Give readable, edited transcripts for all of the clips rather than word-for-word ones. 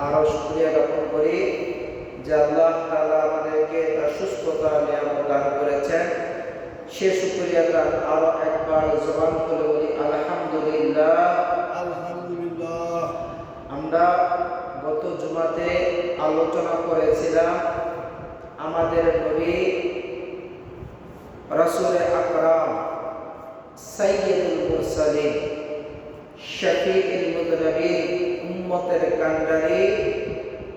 আরো শুকরিয়া জ্ঞাপন করি যে আল্লাহ তাআলা আমাদেরকে সুস্থতা নিয়ামত দান করেছেন। সে শুকরিয়াটা আরো একবার জবান খুলে বলি আলহামদুলিল্লাহ। আলহামদুলিল্লাহ। আমরা গত জুমাতে আলোচনা করেছিলাম আমাদের নবী রাসূল আকরাম সাইয়্যিদুল মুরসালিন শফিউল মুযনিবিন উম্মতের কান্ডারি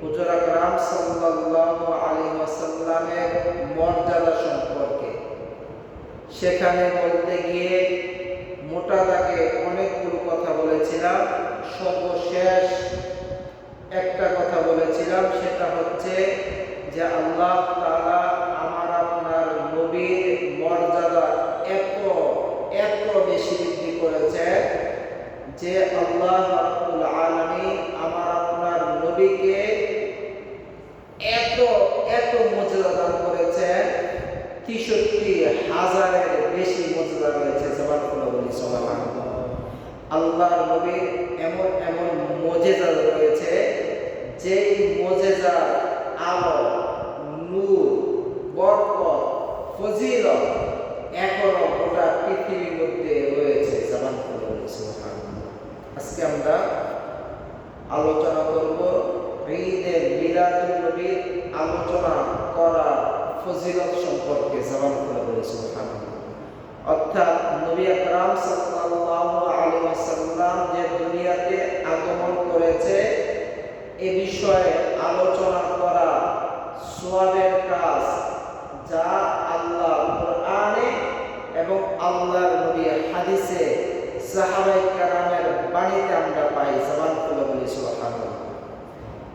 হুজুর আকরাম সাল্লাল্লাহু আলাইহি ওয়াসাল্লামের মর্যাদা সম্পর্কে। সেখানে বলতে গিয়ে মোটা দাগে অনেকগুলো কথা বলেছিলাম। সর্বশেষ একটা কথা বলেছিলাম, সেটা হচ্ছে যে আল্লাহ তাআলা আমার আপনার নবীর মর্যাদা এত এত বেশি বৃদ্ধি করেছে যে আল্লাহ রাব্বুল আলামিন আমার আপনার নবীকে এত এত মর্যাদা দান করেছেন। ৬৩,০০০-এর বেশি মর্যাদা রয়েছে। সুবহানাল্লাহ বলি সুবহানাল্লাহ। আল্লাহর নবীর এমন এমন মুজিজা রয়েছে যেই মুজিজার আলো, নূর, বরকত, ফজিলত এখনো গোটা পৃথিবীর মধ্যে রয়েছে। সুবহানাল্লাহ বলি সুবহানাল্লাহ। আজকে আমরা আলোচনা করব ঈদে মিলাদুন নবীর আলোচনা করা ফজিলত সম্পর্কে। সুবহানাল্লাহ বলি সুবহানাল্লাহ। অর্থাৎ নবী আকরাম সাল্লাল্লাহু আলাইহি ওয়াসাল্লাম যে দুনিয়াতে আগমন করেছে এ বিষয়ে আলোচনা করা সওয়াবের কাজ, যা আল্লাহ কোরআনে এবং আল্লাহর নবী হাদিসে সাহাবায়ে কেরামের বাণীতে আমরা পাই। সুবহানাল্লাহ বলি সুবহানাল্লাহ।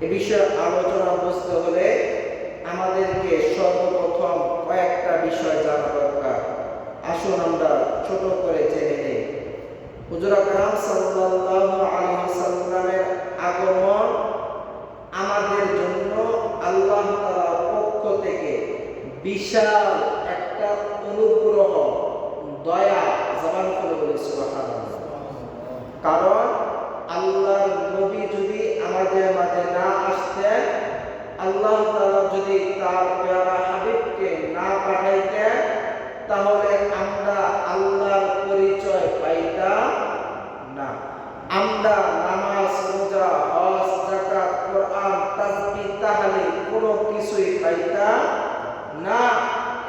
এ বিষয়ে আলোচনা বুঝতে হলে আমাদেরকে সর্বপ্রথম কয়েকটা বিষয় জানা দরকার। আসুন আমরা ছোট করে জেনে নেই। হুজুর আকরাম সাল্লাল্লাহু আলাইহি ওয়াসাল্লামের আগমন আমাদের জন্য আল্লাহ তাআলার পক্ষ থেকে বিশাল একটা অনুগ্রহ, দয়া। জবান খুলে বলি সুবহানাল্লাহ। কারণ আল্লাহর নবী যদি আমাদের মাঝে না আসতেন, আল্লাহ তাআলা যদি তার প্যারা হাবিবকে না পাঠাইতেন, তাহলে আমরা আল্লাহর পরিচয় পাইতাম না। আমরা নামাজ, রোজা, হজ, যাকাত, কোরআন, তাসবিহ, তাহলিল কোনো কিছুই পাইতাম না।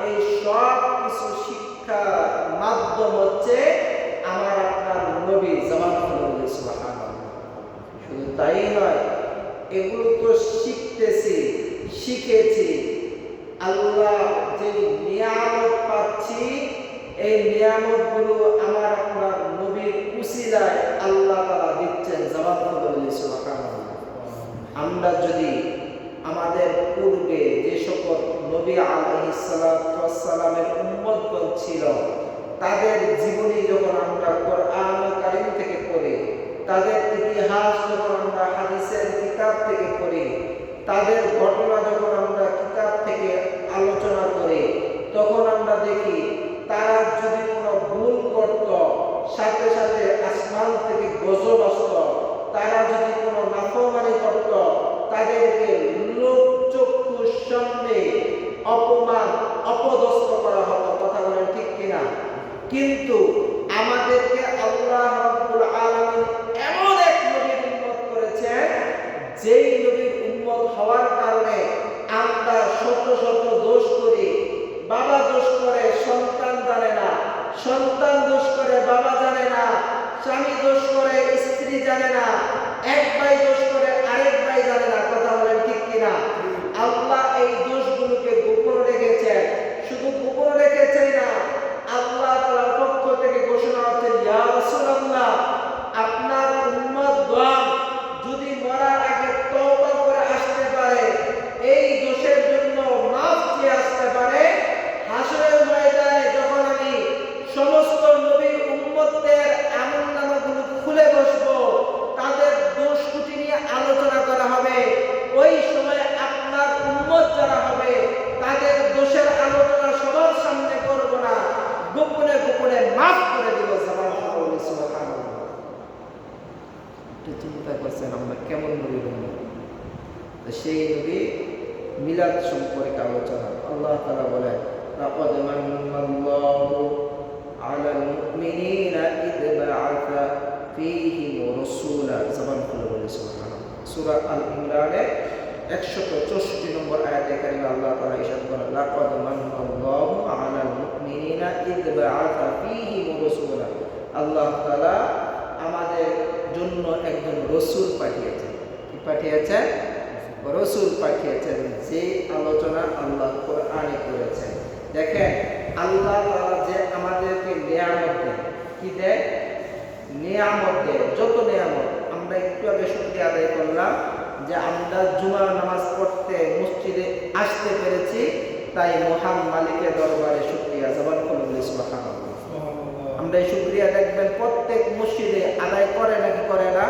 এই সব কিছু শিক্ষার মাধ্যম হচ্ছে আমার আপনার নবী। জামাতুল্লাহ সুবহানাল্লাহ। শুধু তাই নয়, এগুলো তো শিখেছি আল্লাহ যে নিয়ামত পাচ্ছি, এই নিয়ামতগুলো আমার আপনার নবীর উসিলায় আল্লাহ তাআলা দিচ্ছেন। জামাতুল্লাহ সুবহানাল্লাহ। আমরা যদি আমাদের পূর্বে যে সকল নবী আলাইহিস সালাতু ওয়াস সালামের উম্মতগণ ছিল, তাদের জীবনী যখন আমরা কোরআন কারীম থেকে পড়ি, তাদের ইতিহাস যখন আমরা হাদিসের কিতাব থেকে পড়ি, তাদের ঘটনা যখন আমরা কিতাব থেকে আলোচনা করি, তখন আমরা দেখি তারা যদি কোনো ভুল করত, সাথে সাথে আসমান থেকে গজব আসত। তারা যদি কোনো নাফরমানি করত, তাদেরকে লোকচক্ষুর সামনে অপমান, অপদস্থ করা হতো। কথা বলেন ঠিক কিনা? কিন্তু আমাদেরকে আল্লাহ রাব্বুল আলামিন এমন এক নবীর উম্মত করেছেন, যেই নবীর উম্মত হওয়ার কারণে আমরা শত শত দোষ করি। বাবা দোষ করে সন্তান জানে না, সন্তান দোষ করে বাবা জানে না, স্বামী দোষ করে স্ত্রী জানে না, এক ভাই দোষ করে আরেক ভাই জানে না। কথা বলেন ঠিক কিনা? আল্লাহ এই দোষগুলোকে গোপন রেখেছেন। শুধু গোপন রেখেছেন না, আল্লাহ তাআলার পক্ষ থেকে ঘোষণা হচ্ছে, ইয়া রাসূলুল্লাহ, আপনার উম্মতগণ যদি মরার আগে তওবা করে আসতে পারে, এই দোষের জন্য মাফ চেয়ে আসতে পারে, হাসরের ময়দানে যখন আমি সমস্ত নবীর উম্মতদের আমলনামাগুলো খুলে বসবো, তাদের দোষ ত্রুটি নিয়ে আলোচনা করা হবে। ওই সময় আপনার উম্মত যারা হবে, তাদের দোষের আলোচনা সবার সামনে করব না, গোপনে গোপনে মাফ করে দিব। সুবহানাল্লাহ। চিন্তা করছেন আমরা কেমন নবীর উম্মত? সেই নবী মিলাদ সম্পর্কে আলোচনা। আল্লাহ তাআলা বলেন, লাকাদ মান্নাল্লাহু আলাল মুমিনিনা ইয বা'আসা ফীহিম রাসূলা। জবান খুলে বলে সুবহানাল্লাহ। সূরা আল ইমরানের 164 নম্বর আয়াতে কারিমা আল্লাহ তাআলা ইরশাদ করেন, লাকাদ মান্নাল্লাহু আলাল মুমিনিনা ইয বা'আসা ফীহিম রাসূলা। আল্লাহ তাআলা আমাদের জন্য একজন রাসূল পাঠিয়েছেন। কি পাঠিয়েছেন? রাসূল পাঠিয়েছেন। যে আলোচনা আল্লাহ কোরআনে করেছেন। দেখেন, আল্লাহ তাআলা যে আমাদেরকে নিয়ামত দেন, কি দেয়? নিয়ামত দেয়। যত নিয়ামত, আমরা একটু আগে শুকরিয়া আদায় করলাম যে আমরা জুমার নামাজ পড়তে মসজিদে আসতে পেরেছি, তাই মহান মালিকের দরবারে শুকরিয়া। জবান খুলে বলি সুবহানাল্লাহ। আমরা এই শুকরিয়া দেখবেন প্রত্যেক মসজিদে আদায় করে নাকি করে না?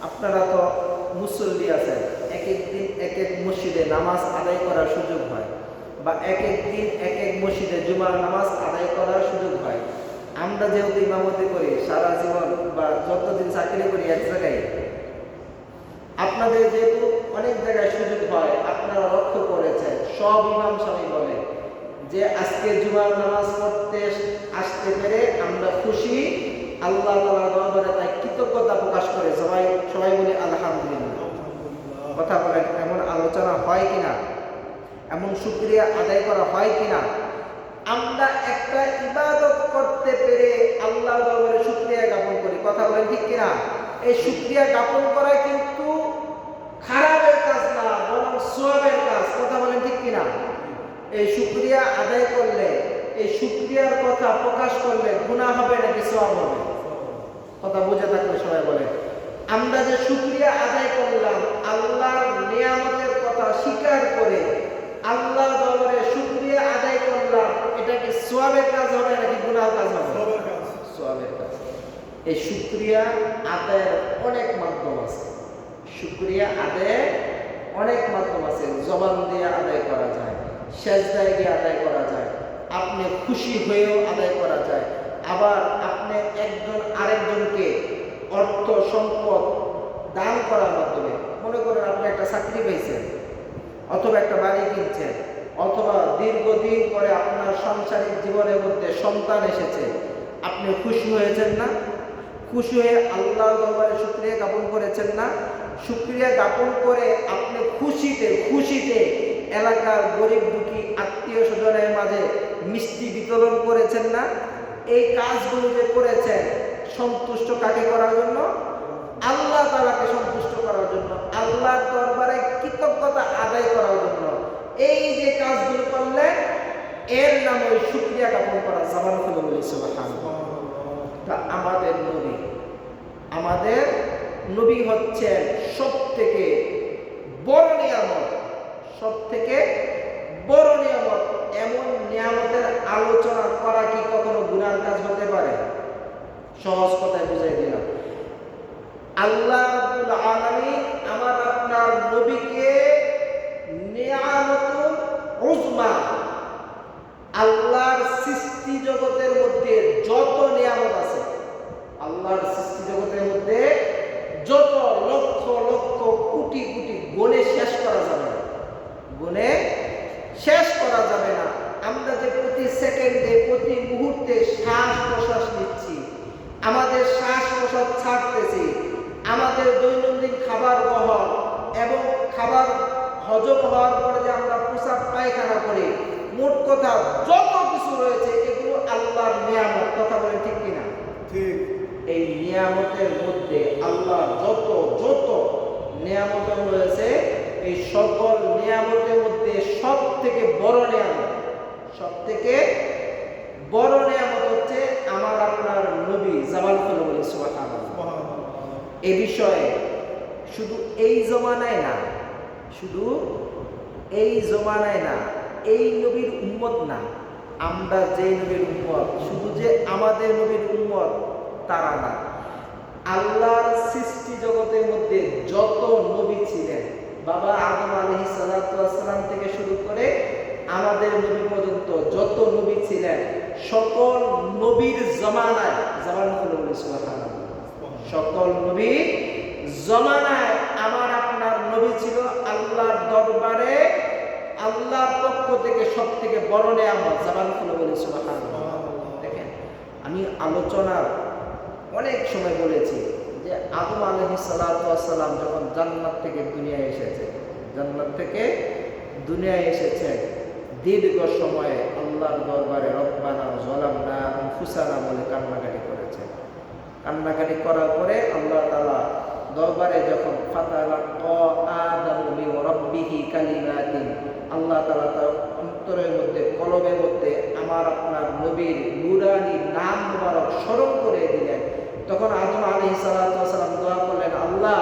আপনারা তো মুসল্লি আছেন, এক এক দিন এক এক মসজিদে নামাজ আদায় করার সুযোগ হয়, বা এক এক দিন এক এক মসজিদে জুমার নামাজ আদায় করার সুযোগ হয়। আমরা যেহেতু ইমামতি করি সারা জীবন বা যতদিন চাকরি করি এক জায়গায়, আপনাদের যেহেতু অনেক জায়গায় সুযোগ হয়, আপনারা লক্ষ্য করেছেন সব ইমাম সাহেব বলে যে আজকে জুমার নামাজ পড়তে আসতে পেরে আমরা খুশি, আল্লাহ তাআলার দরবারে তাই কৃতজ্ঞতা প্রকাশ করে সবাই বলে আলহামদুলিল্লাহ। কথা বলেন, এমন আলোচনা হয় কিনা? এমন শুকরিয়া আদায় করা হয় কিনা? আমরা একটা ইবাদত করতে পেরে আল্লাহর দরবারে শুকরিয়া জ্ঞাপন করি। কথা বলেন ঠিক কিনা? এই শুকরিয়া জ্ঞাপন করা কিন্তু খারাপের কাজ না, বরং সওয়াবের কাজ। কথা বলেন ঠিক কিনা? এই শুকরিয়া আদায় করলে, এই শুকরিয়ার কথা প্রকাশ করলে গুনাহ হবে নাকি সওয়াব হবে? কথা বুঝে থাকলে সবাই বলেন। আমরা যে শুকরিয়া আদায় করলাম, আল্লাহর নিয়ামতের কথা স্বীকার করে আল্লাহর দরবারে শুকরিয়া আদায় করলাম, এটা কি সওয়াবের কাজ হবে নাকি গুনাহের কাজ হবে? সওয়াবের কাজ। এই শুকরিয়া আদায়ের অনেক মাধ্যম আছে। শুকরিয়া আদায়ের অনেক মাধ্যম আছে। জবান দিয়ে আদায় করা যায়, সেজদায় গিয়ে আদায় করা যায়, আপনি খুশি হয়েও আদায় করা যায়, আবার আপনি একজন আরেকজনকে অর্থ সম্পদ দান করার মাধ্যমে। মনে করেন আপনি একটা চাকরি পেয়েছেন, অথবা একটা বাড়ি কিনছেন, অথবা দীর্ঘদিন পরে আপনার সাংসারিক জীবনের মধ্যে সন্তান এসেছে, আপনি খুশি হয়েছেন না? খুশি হয়ে আল্লাহর দরবারে শুকরিয়া জ্ঞাপন করেছেন না? শুকরিয়া জ্ঞাপন করে আপনি খুশিতে এলাকার গরিব দুঃখী আত্মীয় স্বজনের মাঝে মিষ্টি বিতরণ করেছেন না? এই কাজগুলো যে করেছেন, সন্তুষ্ট কাকে করার জন্য? আল্লাহ তাআলাকে সন্তুষ্ট করার জন্য, আল্লাহর দরবারে কৃতজ্ঞতা আদায় করার জন্য। এই যে কাজগুলো করলেন, এর নাম ওই শুকরিয়া জ্ঞাপন করা। জবান খুলে বলি সুবহানাল্লাহ। তা আমাদের নবী হচ্ছেন সবথেকে বড় নিয়ামত, সবথেকে বড় নিয়ামত। এমন নিয়ামতের আলোচনা করা কি কখনো গুনার কাজ হতে পারে? সহজ কথায় বুঝাই দিলাম। আল্লাহ রাব্বুল আলামিন আমার আপনার নবীকে নিয়ামতুল উজমা, আল্লাহর সৃষ্টি জগতের মধ্যে যত নিয়ামত আছে, আল্লাহর সৃষ্টি জগতের মধ্যে যত লক্ষ লক্ষ কোটি কোটি গুণে শেষ করা যাবে না, গুণে শেষ করা যাবে না। আমরা যে প্রতি সেকেন্ডে প্রতি মুহূর্তে শ্বাস প্রশ্বাস নিচ্ছি, আমাদের শ্বাস প্রশ্বাস ছাড়তেছি, আমাদের দৈনন্দিন খাবার গ্রহণ এবং খাবার হজম হওয়ার পরে যে আমরা প্রসাব পায়খানা করি, মোট কথা যত কিছু রয়েছে এগুলো আল্লাহর নিয়ামত। কথা বলেন ঠিক কিনা? ঠিক। এই নিয়ামতের মধ্যে আল্লাহ যত যত নিয়ামত রয়েছে, এই সকল নিয়ামতের মধ্যে সব থেকে বড় নিয়ামত হচ্ছে আমার আপনার নবী। জবান খুলে বলি সুবহানাল্লাহ। এ বিষয়ে শুধু এই জমানায় না, এই নবীর উম্মত না, আমরা যে নবীর উম্মত, শুধু যে আমাদের নবীর উম্মত তারা না, আল্লাহর সৃষ্টি জগতের মধ্যে যত নবী ছিলেন, বাবা আদম আলাইহিস সালাতু ওয়াস সালাম থেকে শুরু করে আমাদের নবী পর্যন্ত যত নবী ছিলেন, সকল নবীর জমানায়, জবান খুলে বলি সুবহানাল্লাহ, সকল নবীর জমানায় আমার আপনার নবী ছিল দরবারে আল্লাহর পক্ষ থেকে সবথেকে বড় নেয়ামত। জবান খুলে বলি সুবহানাল্লাহ। দেখেন, আমি আলোচনার অনেক সময় বলেছি যে আদম আলাইহিস সালাতু ওয়াস সালাম যখন জান্নাত থেকে দুনিয়ায় এসেছে, জান্নাত থেকে দুনিয়ায় এসেছে, দীর্ঘ সময়ে আল্লাহর দরবারে রব্বানা যালামনা আনফুসানা বলে কান্নাকাটি করেছে। কান্নাকাটি করার পরে আল্লাহ তাআলা দরবারে যখন ফাতালাকা আদামু মিন রাব্বিহি কালিমাতিন, আল্লাহ তাআলা তার অন্তরের মধ্যে, কলবের মধ্যে আমার আপনার নবীর নূরানী নাম মুবারক স্মরণ করে দিলেন। তখন আদম আলাইহিস সালাতু ওয়াস সালাম দোয়া করলেন, আল্লাহ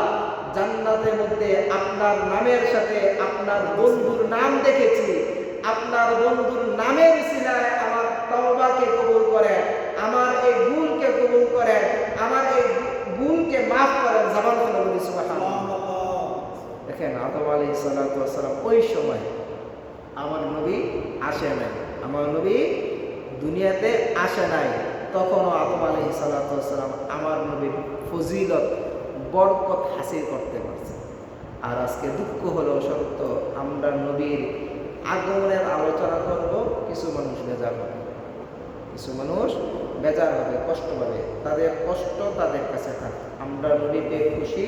জান্নাতের মধ্যে আপনার নামের সাথে আপনার বন্ধুর নাম দেখেছি, আপনার বন্ধুর নামের উসিলায় আমার তওবাকে কবুল করেন, আমার এই ভুলকে কবুল করেন, আমার এই ভুলকে মাফ করেন। জবান খুলে বলি সুবহানাল্লাহ। দেখেন, আদম আলাইহিস সালাতু ওয়াস সালাম ওই সময় আমার নবী আসে নাই, আমার নবী দুনিয়াতে আসে নাই, তখনও আদম আলাইহিস সালাতু ওয়াস সালাম আমার নবীর ফজিলত বরকত হাসিল করতে পারছে। আর আজকে দুঃখ হলো সত্য, আমরা নবীর আগমনের আলোচনা করব, কিছু মানুষ বেজার হবে, কিছু মানুষ বেজার হবে, কষ্ট পাবে, তাদের কষ্ট তাদের কাছে থাকে। আমরা নবী পেয়ে খুশি,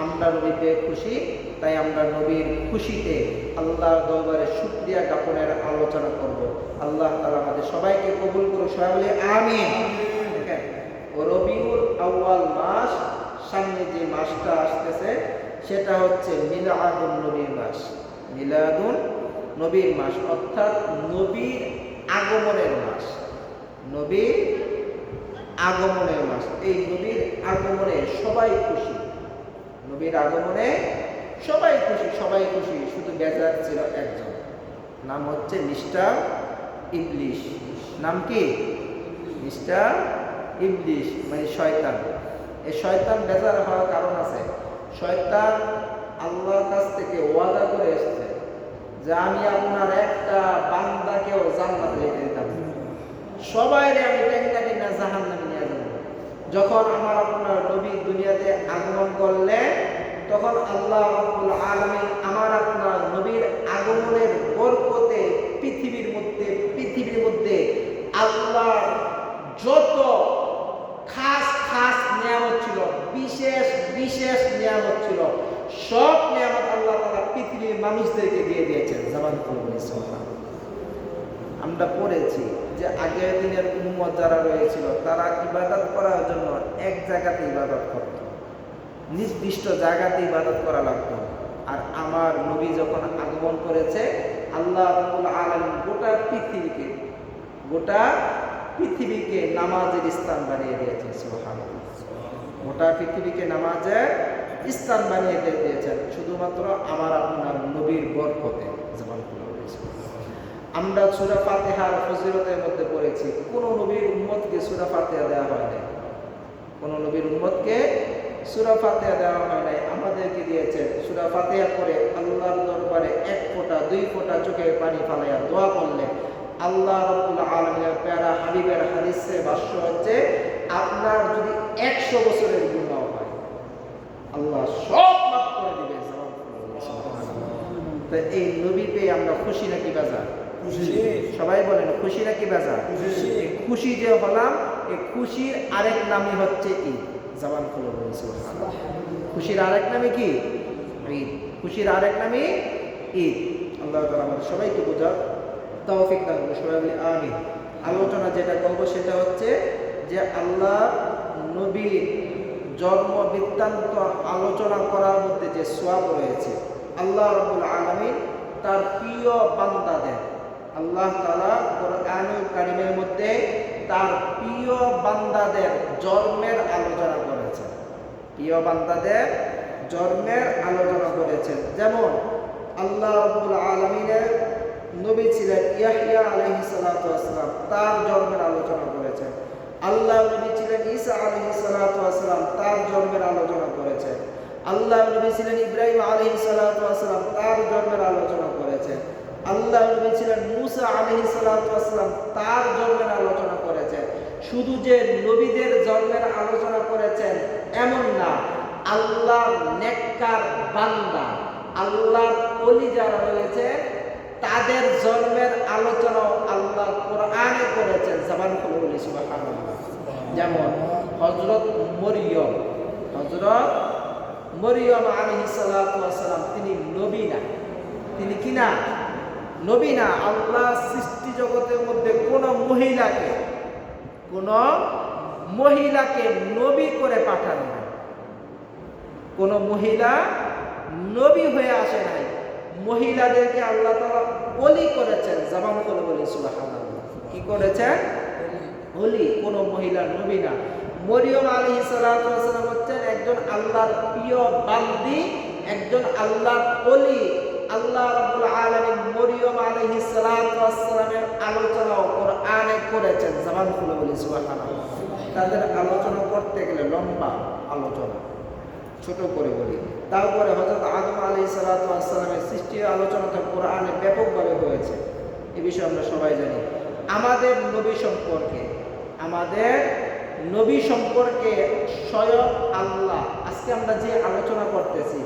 আমরা নবী পেয়ে খুশি, তাই আমরা নবীর খুশিতে আল্লাহর দরবারে শুকরিয়া জ্ঞাপনের আলোচনা করব। আল্লাহ তাআলা আমাদের সবাইকে কবুল করুন, সবাই বলি আমিন। দেখেন, রবিউল আউয়াল মাস, সামনে যে মাসটা আসতেছে সেটা হচ্ছে মিলাদুন নবীর মাস। মিলাদুন নবীর মাস অর্থাৎ নবীর আগমনের মাস, নবীর আগমনের মাস। এই নবীর আগমনে সবাই খুশি, নবীর আগমনে সবাই খুশি, সবাই খুশি। শুধু বেজার ছিল একজন, নাম হচ্ছে মিস্টার ইবলিশ। নাম কি? মিস্টার ইবলিশ, মানে শয়তান। এই শয়তান বেজার হওয়ার কারণ আছে। শয়তান আল্লাহর কাছ থেকে ওয়াদা করে এসেছে যে আমি আপনার একটা বান্দাকেও জান্নাতে রেখে দিতাম, সবাইরে আমি টেনে না জাহান্নামে নিয়ে যাব। যখন আমার আপনার নবী দুনিয়াতে আগমন করলেন, তখন আল্লাহ রাব্বুল আলামিন আমার আপনার নবীর আগমনের বরকতে পৃথিবীর মধ্যে আল্লাহর যত খাস খাস নিয়ামত ছিল, বিশেষ বিশেষ নিয়ামত ছিল, সব নিয়ামত আল্লাহ তাআলা পৃথিবীর মানুষদেরকে দিয়ে দিয়েছেন। জবান খুলে বলি সুবহানাল্লাহ। আমরা পড়েছি যে আগের দিনের উম্মত যারা রয়েছিল তারা ইবাদত করার জন্য এক জায়গাতে ইবাদত করত, নির্দিষ্ট জায়গাতে ইবাদত করা লাগতো। আর আমার নবী যখন আগমন করেছে, আল্লাহ রাব্বুল আলামিন গোটা পৃথিবীকে নামাজের স্থান বানিয়ে দিয়েছে। সুবহানাল্লাহ। গোটা পৃথিবীকে নামাজের স্থান বানিয়ে দিয়েছেন শুধুমাত্র আমার আপনার নবীর বরকতে। যেমন আমরা সূরা ফাতিহার ফজিলতের মধ্যে পড়েছি, কোন নবীর উম্মতকে সূরা ফাতিহা দেওয়া হয় নাই, কোন নবীর উম্মতকে সূরা ফাতিহা দেওয়া হয় নাই, আমাদেরকে দিয়েছেন। সূরা ফাতিহা পড়ে আল্লাহর দরবারে এক ফোঁটা দুই ফোঁটা চোখের পানি ফালাইয়া দোয়া করলে আল্লাহ রাব্বুল আলামিনের প্যারা হাবিবের হাদিসে ভাষ্য হচ্ছে, আপনার যদি 100 বছরের গুনাহ হয় আল্লাহ সব মাফ করে দিবে। তো এই নবী পেয়ে আমরা খুশি নাকি বেজার? খুশি। সবাই বলেন খুশি নাকি বেজার? খুশি। এই খুশি যে হলাম, এই খুশির আরেক নামই হচ্ছে ঈদ। জবান খুলে বলি সুবহানাল্লাহ। খুশির আরেক নামই কি? ঈদ। খুশির আরেক নামই ঈদ। আল্লাহ তাআলা আমাদের সবাইকে বোঝার তৌফিক দান করুন, সবাই বলি আমিন। আলোচনা যেটা করব সেটা হচ্ছে যে আল্লাহ নবীর জন্ম বৃত্তান্ত আলোচনা করার মধ্যে যে সওয়াব রয়েছে, আল্লাহ রাব্বুল আলামিন তার প্রিয় বান্দাদের, আল্লাহ তাআলা কোরআনুল কারীমের মধ্যে তার প্রিয় বান্দাদের জন্মের আলোচনা করেছেন, প্রিয় বান্দাদের জন্মের আলোচনা করেছেন। যেমন আল্লাহ রাব্বুল আলামিনের নবী ছিলেন ইয়াহইয়া আলাইহিস সালাতু ওয়াস সালাম, তার জন্মের আলোচনা করেছেন। আল্লাহ নবী ছিলেন ঈসা আলাইহিস সালাতু ওয়াস সালাম, তার জন্মের আলোচনা করেছেন। আল্লাহ নবী ছিলেন ইব্রাহিম আলাইহিস সালাতু ওয়াস সালাম, তার জন্মের আলোচনা করেছেন। আল্লাহ নবী ছিলেন মূসা আলাইহিস সালাতু ওয়াস সালাম, তার জন্মের আলোচনা করেছেন। শুধু যে নবীদের জন্মের আলোচনা করেছেন এমন না, আল্লাহর নেককার বান্দা আল্লাহর ওলি যারা রয়েছে তাদের জন্মের আলোচনাও আল্লাহ কোরআনে করেছেন। জবান খুলে বলি সুবহানাল্লাহ। যেমন হযরত মরিয়ম আলাইহিস সালাতু ওয়াস সালাম, তিনি নবী না, তিনি কি না? নবী না। আল্লাহ সৃষ্টি জগতের মধ্যে কোন মহিলাকে নবী করে পাঠান নাই। কোন মহিলা নবী হয়ে আসে নাই। মহিলাদেরকে আল্লাহ তাআলা ওলি করেছেন। জবান খুলে বলি সুবহানাল্লাহ। কি করেছেন? ওলি। কোন মহিলা নবী না। মরিয়ম আলাইহিস সালাতু ওয়াস সালাম হচ্ছেন একজন আল্লাহর প্রিয় বান্দি, একজন আল্লাহর ওলি। আল্লাহ রাব্বুল আলামিন মরিয়ম আলাইহিস সালাতু ওয়াস সালামের আলোচনা কোরআনে করেছেন। জবান খুলে বলি সুবহানাল্লাহ। তাদের আলোচনা করতে গেলে লম্বা আলোচনা, ছোট করে বলি। তারপরে হযরত আদম আলাইহিস সালাতু ওয়াস সালামের সৃষ্টির আলোচনা তো কোরআনে ব্যাপকভাবে হয়েছে, এই বিষয়ে আমরা সবাই জানি। আমাদের নবী সম্পর্কে স্বয়ং আল্লাহ, আজকে আমরা যে আলোচনা করতেছি,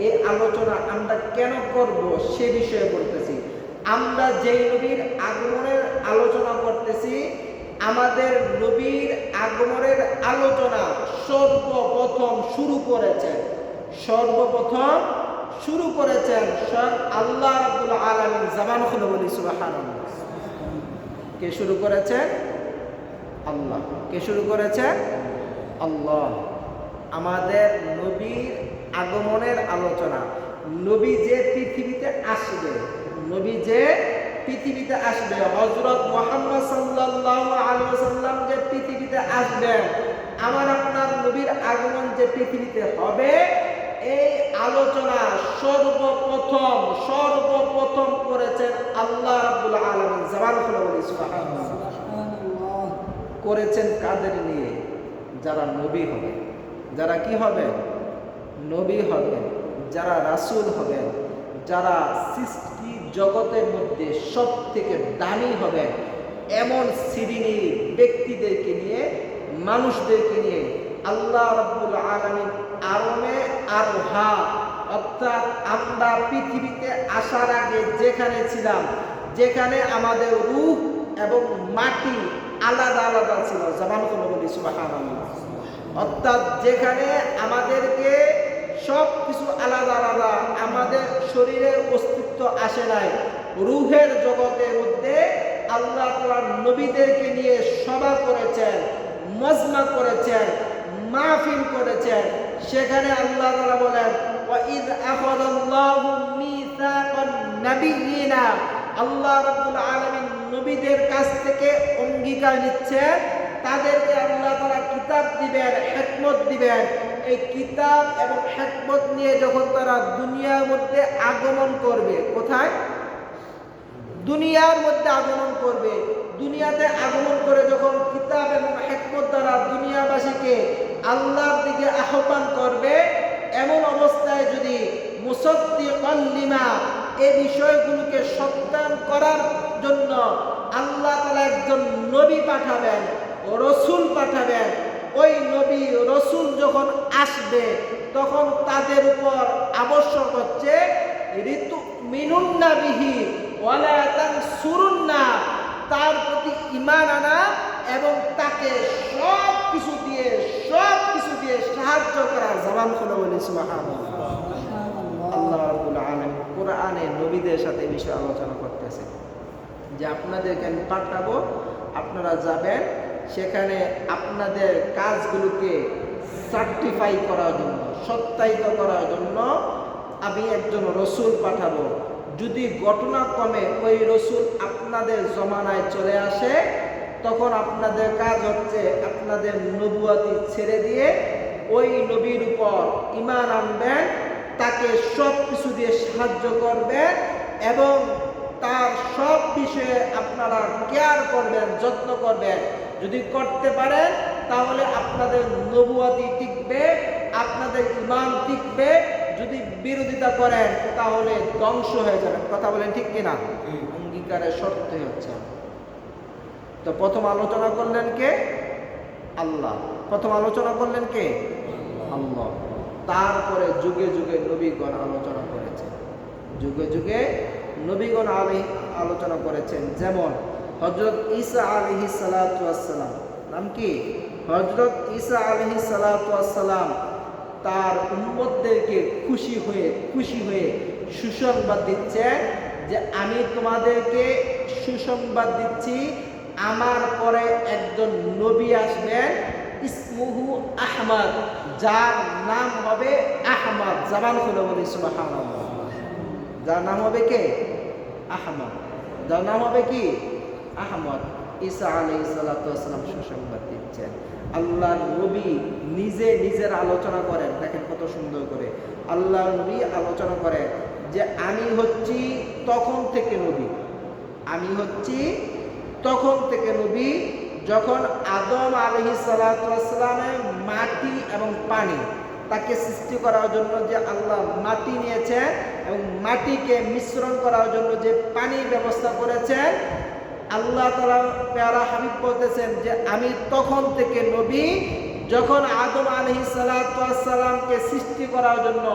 এই আলোচনা আমরা কেন করব সে বিষয়ে বলতেছি। আমরা যেই নবীর আগমনের আলোচনা করতেছি, আমাদের নবীর আগমনের আলোচনা সর্বপ্রথম শুরু করেছেন স্বয়ং আল্লাহ রাব্বুল আলামিন। জবান খুলে বলি সুবহানাল্লাহ। কে শুরু করেছেন? আল্লাহ। কে শুরু করেছেন? আল্লাহ। আমাদের নবীর আগমনের আলোচনা, নবী যে পৃথিবীতে আসবে, হযরত মুহাম্মদ সাল্লাল্লাহু আলাইহি ওয়াসাল্লাম যে পৃথিবীতে আসবেন, আমার আপনার নবীর আগমন যে পৃথিবীতে হবে, এই আলোচনা সর্বপ্রথম করেছেন আল্লাহ রাব্বুল আলামিন। জবান খুলে বলি সুবহানাল্লাহ। করেছেন কাদের নিয়ে? যারা নবী হবে, যারা কি হবে? নবী হবে, যারা রাসূল হবেন, যারা সৃষ্টি জগতের মধ্যে সব থেকে দামি হবেন, এমন শ্রেণীর ব্যক্তিদেরকে নিয়ে, মানুষদেরকে নিয়ে আল্লাহ রাব্বুল আলামিন আরোহা, অর্থাৎ আমরা পৃথিবীতে আসার আগে যেখানে ছিলাম, যেখানে আমাদের রূহ এবং মাটি আলাদা আলাদা ছিল। জবান খুলে বলি সুবহানাল্লাহ। অর্থাৎ যেখানে আমাদেরকে সব কিছু আলাদা আলাদা, আমাদের শরীরের অস্তিত্ব আসে নাই, রূহের জগতের মধ্যে আল্লাহ তাআলা নবীদেরকে নিয়ে সভা করেছেন, মজমা করেছেন, মাহফিল করেছেন। সেখানে আল্লাহ তাআলা বলেন, ওয়া ইয আখাযাল্লাহু মিসাকান নাবিয়িনা, আল্লাহ রাব্বুল আলামিন নবীদের কাছ থেকে অঙ্গীকার নিচ্ছেন, তাদেরকে আল্লাহ তাআলা কিতাব দিবেন, হিকমত দিবেন। এই কিতাব এবং হিকমত নিয়ে যখন তারা দুনিয়ার মধ্যে আগমন করবে, কোথায়? দুনিয়ার মধ্যে আগমন করবে। দুনিয়াতে আগমন করে যখন কিতাব এবং হিকমত দ্বারা দুনিয়াবাসীকে আল্লাহর দিকে আহ্বান করবে, এমন অবস্থায় যদি মুসাদ্দিকাল লিমা, এই বিষয়গুলোকে সত্যায়ন করার জন্য আল্লাহ তাআলা একজন নবী পাঠাবেন, রসুল পাঠাবেন। ওই নবী রসুল যখন আসবে, তখন তাদের উপর আবশ্যক হচ্ছে ঋতু মিনুন্না বিহি ওয়ালা তানসুরুন্না, তার প্রতি ঈমান আনা এবং তাকে সব কিছু দিয়ে সাহায্য করা। জবান খুলে বলি সুবহানাল্লাহ। আল্লাহ রাব্বুল আলামিন কোরআনে নবীদের সাথে এই বিষয়ে আলোচনা করতেছে যে আপনাদেরকে আমি পাঠাবো, আপনারা যাবেন, সেখানে আপনাদের কাজগুলোকে সার্টিফাই করার জন্য, সত্যায়িত করার জন্য আমি একজন রসুল পাঠাবো। যদি ঘটনাক্রমে ওই রসুল আপনাদের জমানায় চলে আসে, তখন আপনাদের কাজ হচ্ছে আপনাদের নবুয়াতি ছেড়ে দিয়ে ওই নবীর উপর ঈমান আনবেন, তাকে সব কিছু দিয়ে সাহায্য করবেন এবং তার সব বিষয়ে আপনারা কেয়ার করবেন, যত্ন করবেন। যদি করতে পারেন তাহলে আপনাদের নবুয়াতি টিকবে, আপনাদের ঈমান টিকবে। যদি বিরোধিতা করেন তাহলে ধ্বংস হয়ে যাবেন। কথা বলেন ঠিক কিনা? অঙ্গীকারের শর্তই হচ্ছে। তো প্রথম আলোচনা করলেন কে? আল্লাহ। প্রথম আলোচনা করলেন কে? আল্লাহ। তারপরে যুগে যুগে নবীগণ আলোচনা করেছে। যুগে যুগে নবীগণ আলোচনা করেছেন। যেমন হযরত ঈসা আলাইহিস সালাতু ওয়াস সালাম, নাম কি? হযরত ঈসা আলাইহিস সালাতু ওয়াস সালাম তার উম্মতদেরকে খুশি হয়ে সুসংবাদ দিচ্ছেন যে আমি তোমাদেরকে সুসংবাদ দিচ্ছি, আমার পরে একজন নবী আসবেন, ইসমুহু আহমদ, যার নাম হবে আহমদ। জবান খুলে বলি সুবহানাল্লাহ। যার নাম হবে কে? আহমদ। যার নাম হবে কি? আহমদ। ঈসা আলাইহিস সালাতু ওয়াস সালাম সুসংবাদ দিচ্ছেন। আল্লাহর নবী নিজের আলোচনা করেন, দেখেন কত সুন্দর করে আল্লাহর নবী আলোচনা করেন যে আমি হচ্ছি তখন থেকে নবী, আমি হচ্ছি তখন থেকে নবী যখন আদম আলাইহিস সালাতু ওয়াস সালামের মাটি এবং পানি তাকে সৃষ্টি করার জন্য যে আল্লাহ মাটি নিয়েছেন এবং মাটিকে মিশ্রণ করার জন্য যে পানির ব্যবস্থা করেছেন, আল্লাহ তাআলা প্যারা হাবিব বলতেছেন যে আমি তখন থেকে নবী যখন আদম আলাইহিস সালাতু ওয়াস সালামকে সৃষ্টি করার জন্য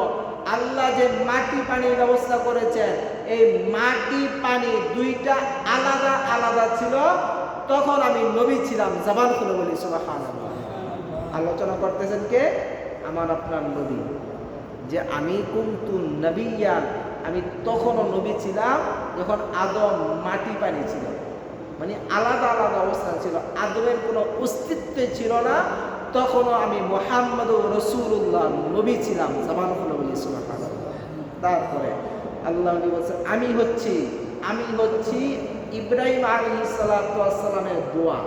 আল্লাহ যে মাটি পানির ব্যবস্থা করেছেন, এই মাটি পানি দুইটা আলাদা আলাদা ছিল, তখন আমি নবী ছিলাম। জবান খুলে বলি সুবহানাল্লাহ। আলোচনা করতেছেন কে? আমার আপনার নবী, যে আমি কুনতু নবিয়্যান, আমি তখনও নবী ছিলাম যখন আদম মাটি পানি ছিল, মানে আলাদা আলাদা অবস্থান ছিল, আদমের কোনো অস্তিত্বই ছিল না, তখনও আমি মুহাম্মদুর রাসূলুল্লাহ নবী ছিলাম। জবান খুলে বলি সুবহানাল্লাহ। তারপরে আল্লাহ নবী বলছেন আমি হচ্ছি ইব্রাহিম আলাইহিস সালাতু ওয়াস সালামের দোয়া।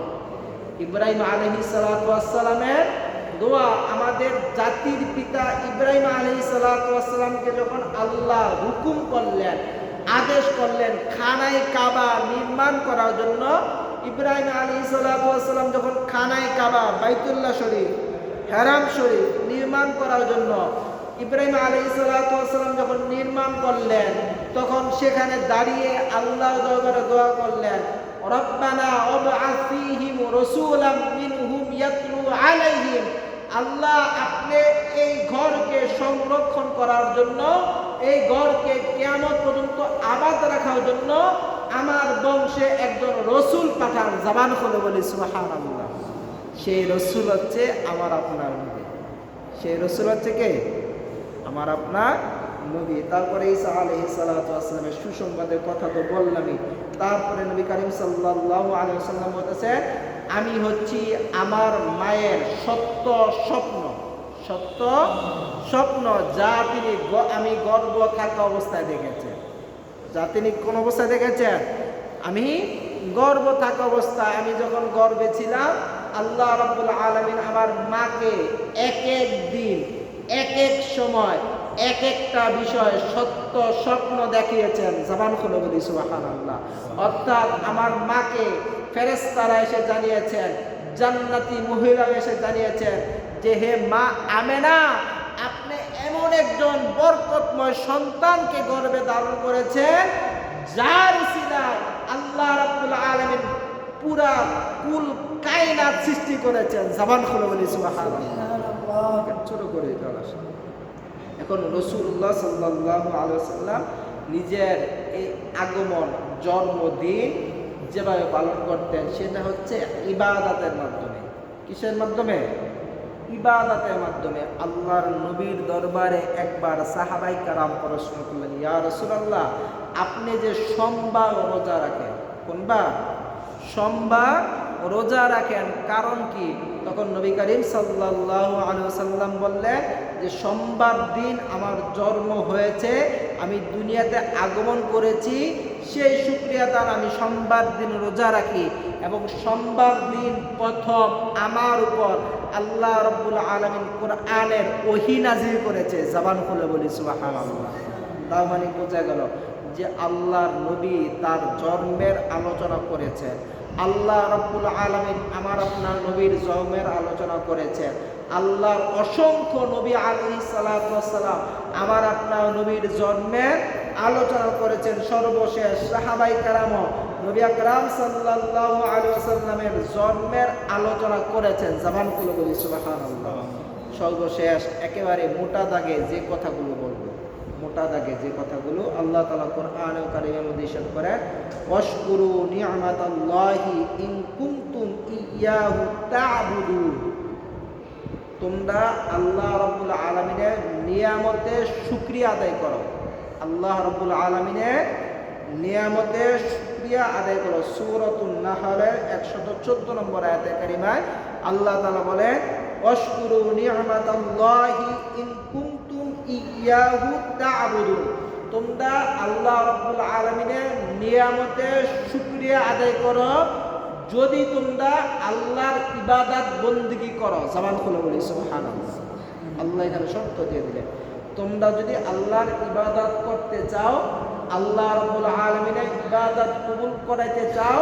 ইব্রাহিম আলাইহিস সালাতু ওয়াস সালামের দোয়া, আমাদের জাতির পিতা ইব্রাহিম আলাইহিস সালাতু ওয়াস সালামকে যখন আল্লাহ হুকুম করলেন, আদেশ করলেন খানায় কাবা নির্মাণ করার জন্য, ইব্রাহিম আলাইহিস সালাতু ওয়াস সালাম যখন খানায় কাবা বাইতুল্লাহ শরীফ, হারাম শরীফ নির্মাণ করার জন্য ইব্রাহিম আলাইহিস সালাতু ওয়াস সালাম যখন নির্মাণ করলেন, তখন সেখানে দাঁড়িয়ে আল্লাহর দরবারে দোয়া করলেন, রব্বানা ওয়াবআথ ফীহিম রাসূলাম মিনহুম ইয়াতলু আলাইহিম, আল্লাহ আপনি এই ঘরকে সংরক্ষণ করার জন্য, এই ঘরকে কিয়ামত পর্যন্ত আবাদ রাখার জন্য আমার বংশে একজন রসুল পাঠান। জবান খুলে বলি সুবহানাল্লাহ। সেই রসুল হচ্ছে আমার আপনার নবী। সেই রসুল হচ্ছে কে? আমার আপনার নবী। তারপরে ঈসা আলাইহিস সালাতু ওয়াস সালামের সুসংবাদের কথা তো বললামই। তারপরে নবী করিম সাল্লাল্লাহু আলাইহি ওয়াসাল্লাম বলতেছেন আমি হচ্ছি আমার মায়ের সত্য স্বপ্ন যা আমি গর্ভ থাকা অবস্থায় দেখেছেন। যা তিনি কোন অবস্থায় দেখেছেন? আমি গর্ভ থাকা অবস্থায়, আমি যখন গর্ভে ছিলাম, আল্লাহ রাব্বুল আলামিন আমার মাকে এক এক দিন এক এক সময় এক একটা বিষয় সত্য স্বপ্ন দেখিয়েছেন। জবান খুলে বলি সুবহানাল্লাহ। অর্থাৎ আমার মাকে ফেরেশতারা এসে জানিয়েছেন, জান্নাতি মহিলা এসে জানিয়েছেন যে হে মা আমেনা, আপনি এমন একজন বরকতময় সন্তানকে গর্ভে ধারণ করেছেন যার উসিলায় আল্লাহ রাব্বুল আলামিন পুরা কুল কায়নাত সৃষ্টি করেছেন। জবান খুলে বলি সুবহানাল্লাহ। ছোট করে এখন রাসূলুল্লাহ সাল্লাল্লাহু আলাইহি ওয়াসাল্লাম নিজের এই আগমন জন্মদিন যেভাবে পালন করতেন সেটা হচ্ছে ইবাদতের মাধ্যমে। কিসের মাধ্যমে? ইবাদতের মাধ্যমে। আল্লাহর নবীর দরবারে একবার সাহাবায়ে কেরাম প্রশ্ন করলেন, ইয়া রাসূলুল্লাহ, আপনি যে সোমবার রোজা রাখেন, কোনবার? সোমবার রোজা রাখেন, কারণ কি? তখন নবী করিম সাল্লাল্লাহু আলাইহি ওয়াসাল্লাম বললেন যে সোমবার দিন আমার জন্ম হয়েছে, আমি দুনিয়াতে আগমন করেছি, সেই শুকরিয়া তার আমি সোমবার দিন রোজা রাখি, এবং সোমবার দিন প্রথম আমার উপর আল্লাহ রাব্বুল আলামিন কোরআনের ওহী নাযিল করেছে। জবান খুলে বলি সুবহানাল্লাহ। তার মানে বোঝা গেল যে আল্লাহর নবী তার জন্মের আলোচনা করেছেন, আল্লাহ রাব্বুল আলামিন আমার আপনার নবীর জন্মের আলোচনা করেছেন, আল্লাহর অসংখ্য নবী আলাইহিস সালাতু ওয়াস সালাম আমার আপনার নবীর জন্মের আলোচনা করেছেন। সর্বশেষ সাহাবায়ে কেরাম নবী আকরাম সাল্লাল্লাহু আলাইহি ওয়াসাল্লামের জন্মের আলোচনা করেছেন। জবান খুলে বলি সুবহানাল্লাহ। সর্বশেষ একেবারে মোটা দাগে যে কথাগুলো বলবো, মোটা মোটা দাগে যে কথাগুলো আল্লাহ তাআলা কোরআন ও কারীমের মধ্যে ইরশাদ করেন, ওয়াশকুরু নি'মাতাল্লাহি ইন কুনতুম ইয়াহু তা'বুদুন। তোমরা আল্লাহ রাব্বুল আলামিনের নিয়ামতের শুকরিয়া আদায় করো। আল্লাহ রাব্বুল আলামিনের নিয়ামতের শুকরিয়া আদায় করো। সূরাতুন নাহলের 114 নম্বর আয়াতে কারিমায় আল্লাহ তাআলা বলেন, ওয়াশকুরু নি'মাতাল্লাহি ইন কুনতুম ইয়াহু তা'বুদুন। তোমরা আল্লাহ রাব্বুল আলামিনের নিয়ামতের শুকরিয়া আদায় করো যদি তোমরা আল্লাহর ইবাদত বন্দেগী করো। জবান খুলে বলি সুবহানাল্লাহ। আল্লাহ এখানে শর্ত দিয়ে দিলেন, তোমরা যদি আল্লাহর ইবাদত করতে চাও, আল্লাহ রাব্বুল আলামিনের ইবাদত কবুল করাইতে চাও,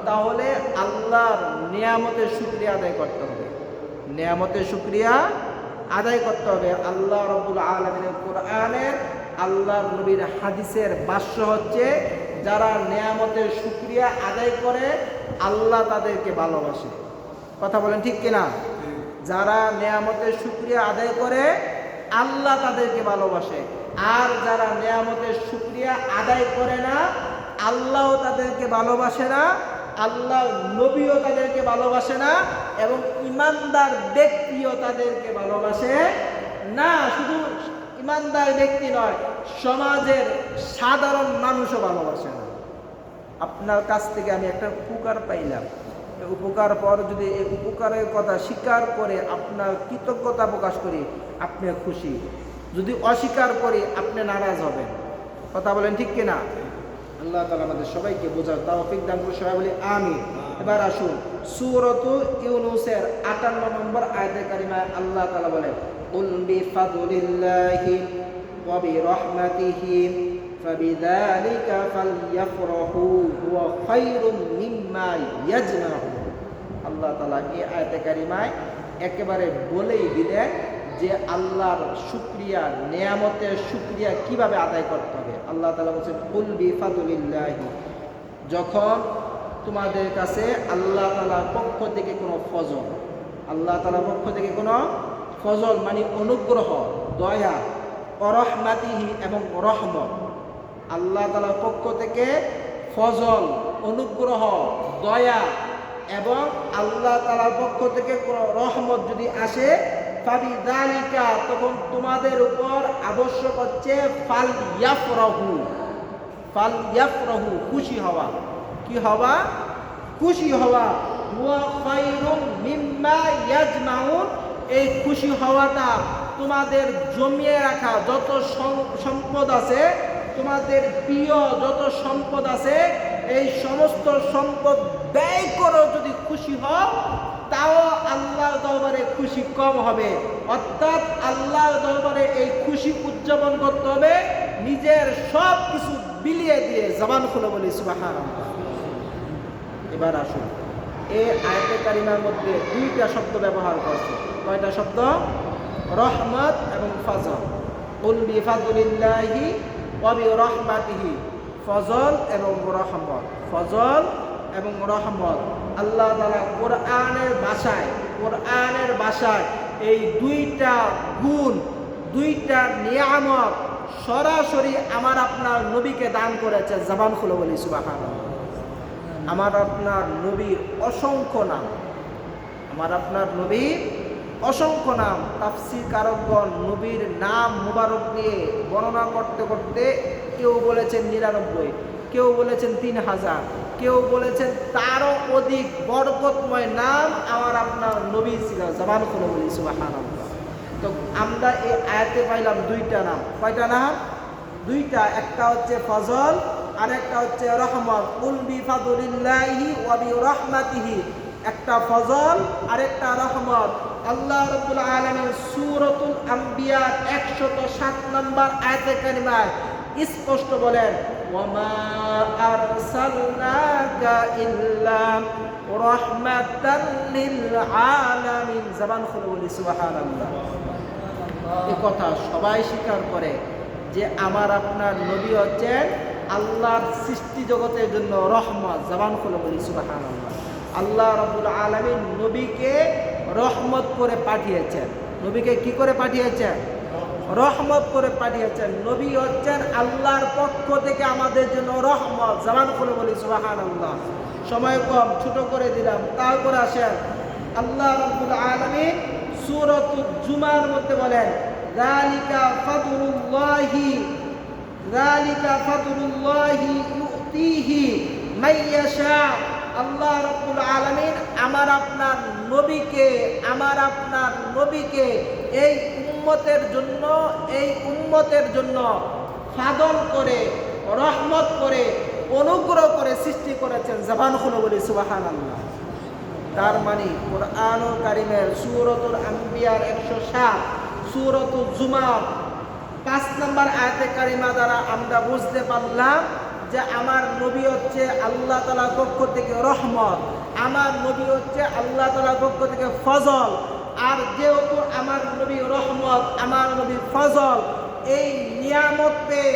তাহলে আল্লাহর নিয়ামতের শুকরিয়া আদায় করতে হবে। নিয়ামতের শুকরিয়া আদায় করতে হবে। আল্লাহ রাব্বুল আলামিনের কোরআনের, আল্লাহর নবীর হাদিসের ভাষ্য হচ্ছে, যারা নিয়ামতের শুকরিয়া আদায় করে আল্লাহ তাদেরকে ভালোবাসে। কথা বলেন ঠিক কিনা? যারা নিয়ামতের শুকরিয়া আদায় করে আল্লাহ তাদেরকে ভালোবাসে, আর যারা নিয়ামতের শুকরিয়া আদায় করে না, আল্লাহ তাদেরকে ভালোবাসে না, আল্লাহ নবীও তাদেরকে ভালোবাসে না, এবং ইমানদার ব্যক্তিও তাদেরকে ভালোবাসে না। শুধু ইমানদার ব্যক্তি নয়, সমাজের সাধারণ মানুষও ভালোবাসে না। আপনার কাছ থেকে আমি একটা উপকার পাইলাম, উপকার পর যদি এই উপকারের কথা স্বীকার করে আপনার কৃতজ্ঞতা প্রকাশ করি, আপনি খুশি। যদি অস্বীকার করি, আপনি নারাজ হবেন। কথা বলেন ঠিক কিনা? আল্লাহ তাআলা আমাদের সবাইকে বোঝার তৌফিক দান করুন। সবাই বলি আমিন। এবার আসুন সূরাত ইউনূসের 58 নম্বর আয়াতে কারিমায় আল্লাহ তাআলা বলেন, কুল বিফাদলিল্লাহি ওয়া বিরহমাতিহি ফাবিযালিকা ফালইফরাহু হুয়া খায়রুম মিম্মা ইয়াজমাউন। আল্লাহ তাআলা এই আয়াতে কারিমায় একেবারে বলেই দিলেন যে আল্লাহর শুকরিয়া, নিয়ামতের শুকরিয়া কিভাবে আদায় করতে হবে। আল্লাহ তাআলা বলেন, কুল বিফাদলিল্লাহি, যখন তোমাদের কাছে আল্লাহ তাআলার পক্ষ থেকে কোনো ফজল, আল্লাহ তাআলার পক্ষ থেকে কোনো ফজল মানে অনুগ্রহ, দয়া, রহমাতিহি এবং রহমত, আল্লাহ তাআলার পক্ষ থেকে ফজল, অনুগ্রহ, দয়া এবং আল্লাহ তাআলার পক্ষ থেকে কোনো রহমত যদি আসে, ফাবিযালিকা, তখন তোমাদের উপর আবশ্যক হচ্ছে ফালইফরাহু, ফালইফরাহু, খুশি হওয়া। কি হওয়া? খুশি হওয়া। ওয়া খায়রুম মিম্মা ইয়াজমাউন, এই খুশি হওয়াটা তোমাদের জমিয়ে রাখা যত সম্পদ আছে, তোমাদের প্রিয় যত সম্পদ আছে, এই সমস্ত সম্পদ ব্যয় করো যদি খুশি হও, তাও আল্লাহর দরবারে খুশি কম হবে। অর্থাৎ আল্লাহর দরবারে এই খুশি উদযাপন করতে হবে নিজের সব কিছু বিলিয়ে দিয়ে। জবান খুলে বলি সুবহানাল্লাহ। এবার আসুন, এই আয়াতে কারিমার মধ্যে দুইটা শব্দ ব্যবহার করছে। কয়টা শব্দ? রহমত এবং ফজল। কুল বিফাদলিল্লাহি ওয়া বিরহমাতিহি, ফজল এবং রহমত, ফজল এবং রহমত। আল্লাহ তাআলা কোরআনের ভাষায় এই দুইটা গুণ, দুইটা নিয়ামত সরাসরি আমার আপনার নবীকে দান করেছে। জবান খুলে বলি সুবহানাল্লাহ। আমার আপনার নবীর অসংখ্য নাম, আমার আপনার নবীর অসংখ্য নাম। তাফসীর কারকগণ নবীর নাম মুবারক নিয়ে বর্ণনা করতে করতে কেউ বলেছেন 99, কেউ বলেছেন 3000, কেউ বলেছেন তারও অধিক বরকতময় নাম আমার আপনার নবী ছিল। জবান খুলে বলি সুবহানাল্লাহ। তো আমরা এই আয়াতে পাইলাম দুইটা নাম। কয়টা নাম? দুইটা। একটা হচ্ছে ফজল আর একটা হচ্ছে রহমত। কুল বিফাদলিল্লাহি ওয়া বিরহমাতিহি, একটা ফজল আর একটা রহমত। আল্লাহ রাব্বুল আলামিন সূরাতুল আম্বিয়া 107 নম্বর আয়াতে কারিমায় স্পষ্ট বলেন, ওয়ামা আরসালনাকা ইল্লা রাহমাতাল লিল আলামিন। জবান খুলে বলি সুবহানাল্লাহ। এই কথা সবাই স্বীকার করে যে আমার আপনার নবী হচ্ছেন আল্লাহর সৃষ্টি জগতের জন্য রহমত। জবান খুলে বলি সুবহানাল্লাহ। আল্লাহ রাব্বুল আলামিন নবীকে রহমত করে পাঠিয়েছেন। নবীকে কি করে পাঠিয়েছেন? রহমত করে পাঠিয়েছেন। নবী হচ্ছেন আল্লাহর পক্ষ থেকে আমাদের জন্য রহমত। জবান খুলে বলি সুবহানাল্লাহ। সময় কম, ছোট করে দিলাম। তারপর আসেন আল্লাহ রাব্বুল আলামিন সূরাতুল জুমার মধ্যে বলেন, যালিকা ফাদলুল্লাহি ইউতিহি মাইয়াশা। আল্লাহ রাব্বুল আলামিন আমার আপনার নবীকে এই উম্মতের জন্য ফাদল করে, রহমত করে, অনুগ্রহ করে সৃষ্টি করেছেন। জবান খুলে বলি সুবহানাল্লাহ। তার মানে কোরআনুল কারীমের সূরাতুল আম্বিয়ার 107, সূরাতুল জুমার 5 নম্বর আয়াতে কারিমা দ্বারা আমরা বুঝতে পারলাম যে আমার নবী হচ্ছে আল্লাহ তাআলার পক্ষ থেকে রহমত, আমার নবী হচ্ছে আল্লাহ তাআলার পক্ষ থেকে ফজল। আর যেহেতু আমার নবী রহমত, আমার নবী ফজল, এই নিয়ামত পেয়ে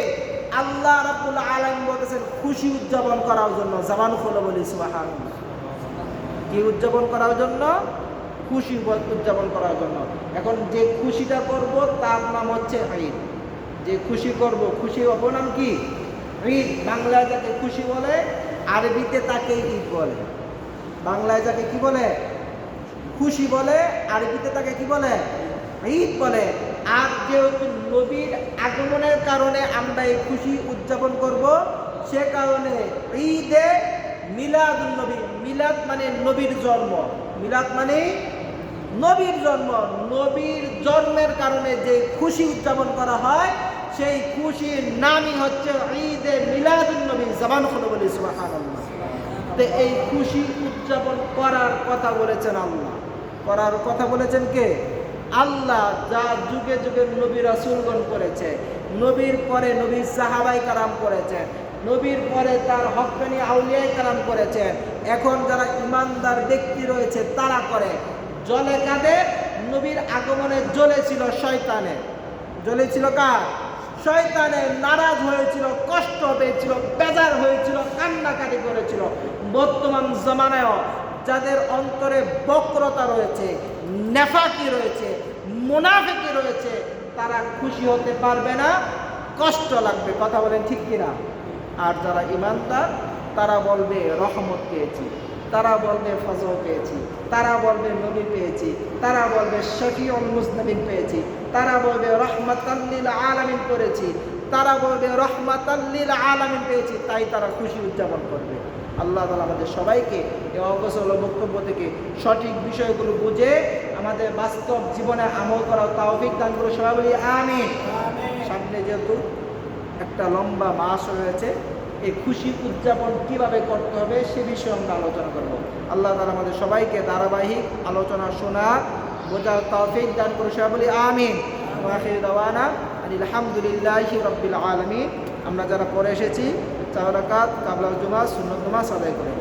আল্লাহ রাব্বুল আলামিন বলেছেন খুশি উদযাপন করার জন্য। জবান খুলে বলি সুবহানাল্লাহ। কি উদযাপন করার জন্য? খুশি উদযাপন করার জন্য। এখন যে খুশিটা করব তার নাম হচ্ছে ঈদ। যে খুশি করব, খুশি অপনাম কি? ঈদ। বাংলায় যাকে খুশি বলে, আরবিতে তাকে ঈদ বলে। বাংলায় যাকে কি বলে? খুশি বলে, আরবিতে তাকে কি বলে? ঈদ বলে। আর যেহেতু নবীর আগমনের কারণে আমরা এই খুশি উদযাপন করব, সে কারণে ঈদে মিলাদুন নবী। মিলাদ মানে নবীর জন্ম, মিলাদ মানে নবীর জন্ম। নবীর জন্মের কারণে যে খুশি উদযাপন করা হয়, সেই খুশির নামই হচ্ছে ঈদে মিলাদুন নবী। জবান খুলে বলি সুবহানাল্লাহ। তো এই খুশি উদযাপন করার কথা বলেছেন আল্লাহ। করার কথা বলেছেন কে? আল্লাহ। যা যুগে যুগে নবী রাসূলগণ করেছে, নবীর পরে নবীর সাহাবায়ে কেরাম করেছেন, নবীর পরে তার হক্কানি আউলিয়ায়ে কেরাম করেছেন, এখন যারা ইমানদার ব্যক্তি রয়েছে তারা করে। জলে কাদের? নবীর আগমনে জ্বলেছিল শয়তানে। জ্বলেছিল কার? শয়তানে নারাজ হয়েছিল, কষ্ট পেয়েছিল, বেজার হয়েছিল, কান্নাকাটি করেছিল। বর্তমান জামানায়ও যাদের অন্তরে বক্রতা রয়েছে, নেফাকি রয়েছে, মুনাফিকি রয়েছে, তারা খুশি হতে পারবে না, কষ্ট লাগবে। কথা বলেন ঠিক কিনা? আর যারা ইমানদার তারা বলবে রহমত পেয়েছি, তারা বলবে ফজল পেয়েছি, তারা বলবে নবী পেয়েছি, তারা বলবে শফিউল মুজনিবিন পেয়েছি, তারা বলবে রহমাতাল লিল আলামিন করেছি, তারা বলবে রহমাতাল লিল আলামিন পেয়েছি। তাই তারা খুশি উদযাপন করবে। আল্লাহ তাআলা আমাদের সবাইকে এই অগোছালো বক্তব্য থেকে সঠিক বিষয়গুলো বুঝে আমাদের বাস্তব জীবনে আমল করার তৌফিক দান করে। সবাই বলি আমিন। সামনে যেহেতু একটা লম্বা মাস রয়েছে, এই খুশি উদযাপন কিভাবে করতে হবে সে বিষয়ে আমরা আলোচনা করব। আল্লাহ তাআলা আমাদের সবাইকে ধারাবাহিক আলোচনা শোনার, বোঝার তৌফিক দান করে। সবাই বলি আমিন। ওয়া আখিরু দাওয়ানা আলহামদুলিল্লাহি রাব্বিল আলামিন। আমরা যারা পড়ে এসেছি 4 রাকাত কাবলা জুমা সুন্নত নামাজ আদায় করে